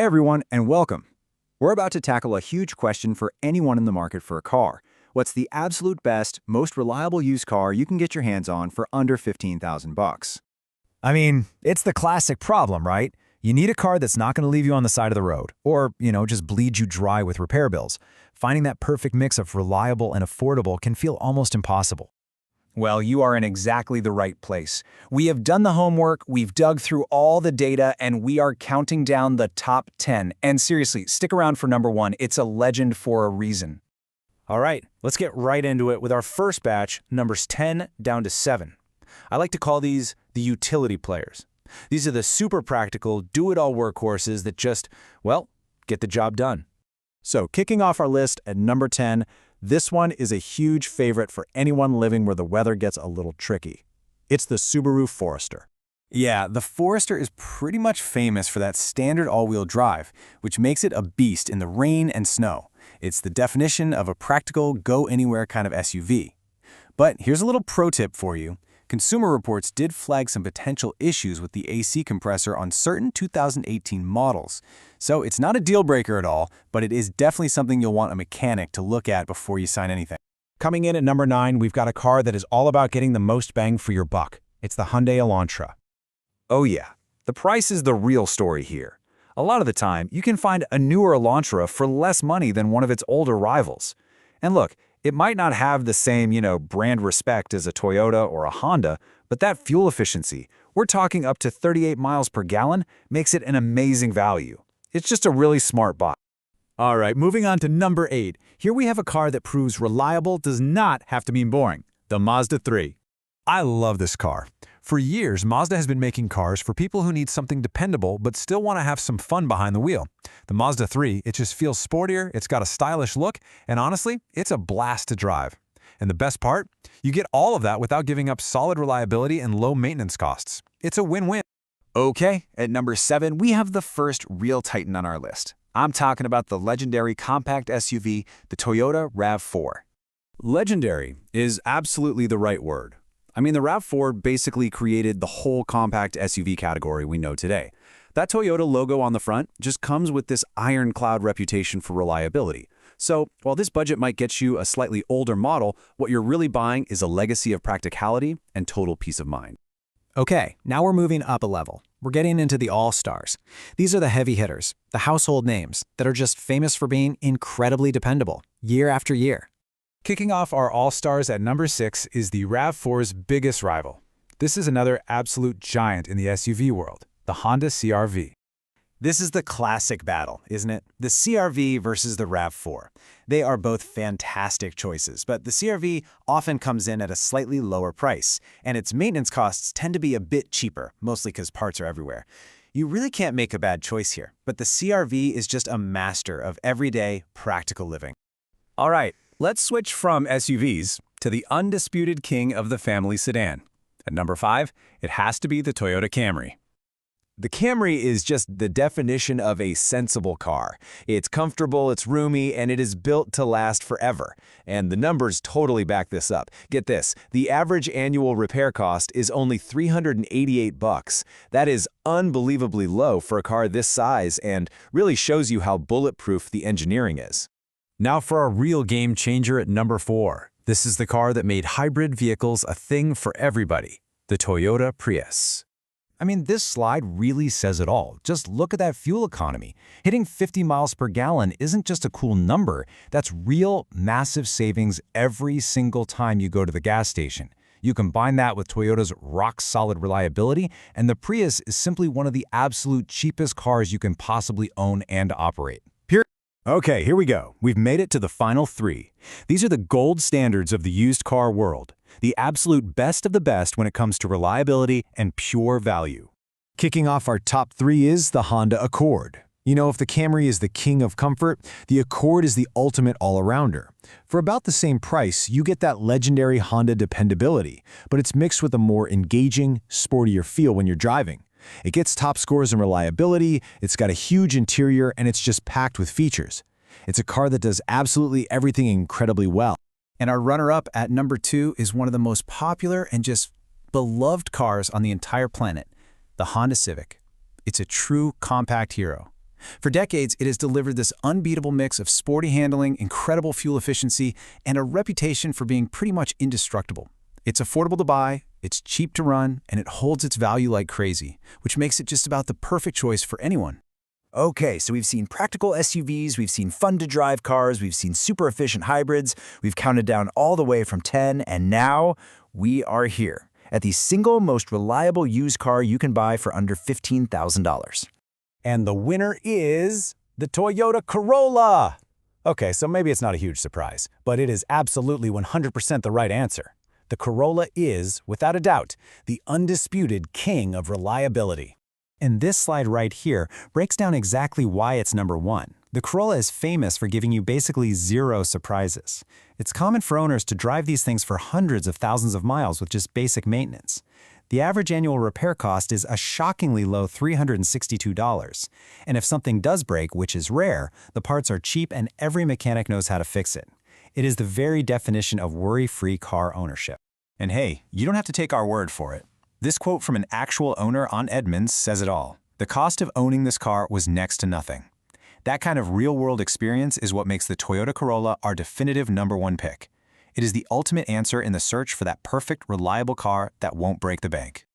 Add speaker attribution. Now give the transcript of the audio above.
Speaker 1: everyone, and welcome. We're about to tackle a huge question for anyone in the market for a car. What's the absolute best, most reliable used car you can get your hands on for under 15,000 bucks?
Speaker 2: I mean, it's the classic problem, right? You need a car that's not going to leave you on the side of the road or, just bleed you dry with repair bills. Finding that perfect mix of reliable and affordable can feel almost impossible.
Speaker 3: Well, you are in exactly the right place. We have done the homework, we've dug through all the data, and we are counting down the top 10. And seriously, stick around for number 1. It's a legend for a reason.
Speaker 2: All right, let's get right into it with our first batch, numbers 10 down to 7. I like to call these the utility players. These are the super practical, do-it-all workhorses that just, get the job done.
Speaker 1: So, kicking off our list at number 10, this one is a huge favorite for anyone living where the weather gets a little tricky. It's the Subaru Forester.
Speaker 2: Yeah, the Forester is pretty much famous for that standard all-wheel drive, which makes it a beast in the rain and snow. It's the definition of a practical, go-anywhere kind of SUV. But here's a little pro tip for you. Consumer Reports did flag some potential issues with the AC compressor on certain 2018 models. So it's not a deal breaker at all, but it is definitely something you'll want a mechanic to look at before you sign anything. Coming in at number 9, we've got a car that is all about getting the most bang for your buck. It's the Hyundai Elantra.
Speaker 1: Oh yeah, the price is the real story here. A lot of the time, you can find a newer Elantra for less money than one of its older rivals. And look, it might not have the same, brand respect as a Toyota or a Honda, but that fuel efficiency, we're talking up to 38 miles per gallon, makes it an amazing value. It's just a really smart buy.
Speaker 2: All right, moving on to number 8. Here we have a car that proves reliable does not have to mean boring. The Mazda 3. I love this car. For years, Mazda has been making cars for people who need something dependable but still want to have some fun behind the wheel. The Mazda 3, it just feels sportier, it's got a stylish look, and honestly, it's a blast to drive. And the best part? You get all of that without giving up solid reliability and low maintenance costs. It's a win-win.
Speaker 1: Okay, at number 7, we have the first real titan on our list. I'm talking about the legendary compact SUV, the Toyota RAV4. Legendary is absolutely the right word. I mean, the RAV4 basically created the whole compact SUV category we know today. That Toyota logo on the front just comes with this ironclad reputation for reliability. So, while this budget might get you a slightly older model, what you're really buying is a legacy of practicality and total peace of mind.
Speaker 4: Okay, now we're moving up a level. We're getting into the all-stars. These are the heavy hitters, the household names that are just famous for being incredibly dependable, year after year.
Speaker 2: Kicking off our all-stars at number 6 is the RAV4's biggest rival. This is another absolute giant in the SUV world, the Honda CR-V.
Speaker 4: This is the classic battle, isn't it? The CR-V versus the RAV4. They are both fantastic choices, but the CR-V often comes in at a slightly lower price, and its maintenance costs tend to be a bit cheaper, mostly because parts are everywhere. You really can't make a bad choice here, but the CR-V is just a master of everyday, practical living.
Speaker 1: All right, let's switch from SUVs to the undisputed king of the family sedan. At number 5, it has to be the Toyota Camry. The Camry is just the definition of a sensible car. It's comfortable, it's roomy, and it is built to last forever. And the numbers totally back this up. Get this, the average annual repair cost is only $388. That is unbelievably low for a car this size and really shows you how bulletproof the engineering is.
Speaker 2: Now for a real game changer at number 4. This is the car that made hybrid vehicles a thing for everybody, the Toyota Prius. I mean, this slide really says it all. Just look at that fuel economy. Hitting 50 miles per gallon isn't just a cool number. That's real, massive savings every single time you go to the gas station. You combine that with Toyota's rock-solid reliability, and the Prius is simply one of the absolute cheapest cars you can possibly own and operate.
Speaker 1: Okay, here we go. We've made it to the final 3. These are the gold standards of the used car world. The absolute best of the best when it comes to reliability and pure value.
Speaker 2: Kicking off our top 3 is the Honda Accord. If the Camry is the king of comfort, the Accord is the ultimate all-arounder. For about the same price, you get that legendary Honda dependability, but it's mixed with a more engaging, sportier feel when you're driving. It gets top scores in reliability, it's got a huge interior, and it's just packed with features. It's a car that does absolutely everything incredibly well.
Speaker 4: And our runner-up at number 2 is one of the most popular and just beloved cars on the entire planet, the Honda Civic. It's a true compact hero.
Speaker 2: For decades, it has delivered this unbeatable mix of sporty handling, incredible fuel efficiency, and a reputation for being pretty much indestructible. It's affordable to buy, it's cheap to run, and it holds its value like crazy, which makes it just about the perfect choice for anyone.
Speaker 3: Okay, so we've seen practical SUVs, we've seen fun-to-drive cars, we've seen super-efficient hybrids, we've counted down all the way from 10, and now we are here at the single most reliable used car you can buy for under $15,000.
Speaker 2: And the winner is the Toyota Corolla. Okay, so maybe it's not a huge surprise, but it is absolutely 100% the right answer. The Corolla is, without a doubt, the undisputed king of reliability. And this slide right here breaks down exactly why it's number one. The Corolla is famous for giving you basically zero surprises. It's common for owners to drive these things for hundreds of thousands of miles with just basic maintenance. The average annual repair cost is a shockingly low $362. And if something does break, which is rare, the parts are cheap and every mechanic knows how to fix it. It is the very definition of worry-free car ownership.
Speaker 1: And hey, you don't have to take our word for it. This quote from an actual owner on Edmunds says it all. The cost of owning this car was next to nothing. That kind of real-world experience is what makes the Toyota Corolla our definitive #1 pick. It is the ultimate answer in the search for that perfect, reliable car that won't break the bank.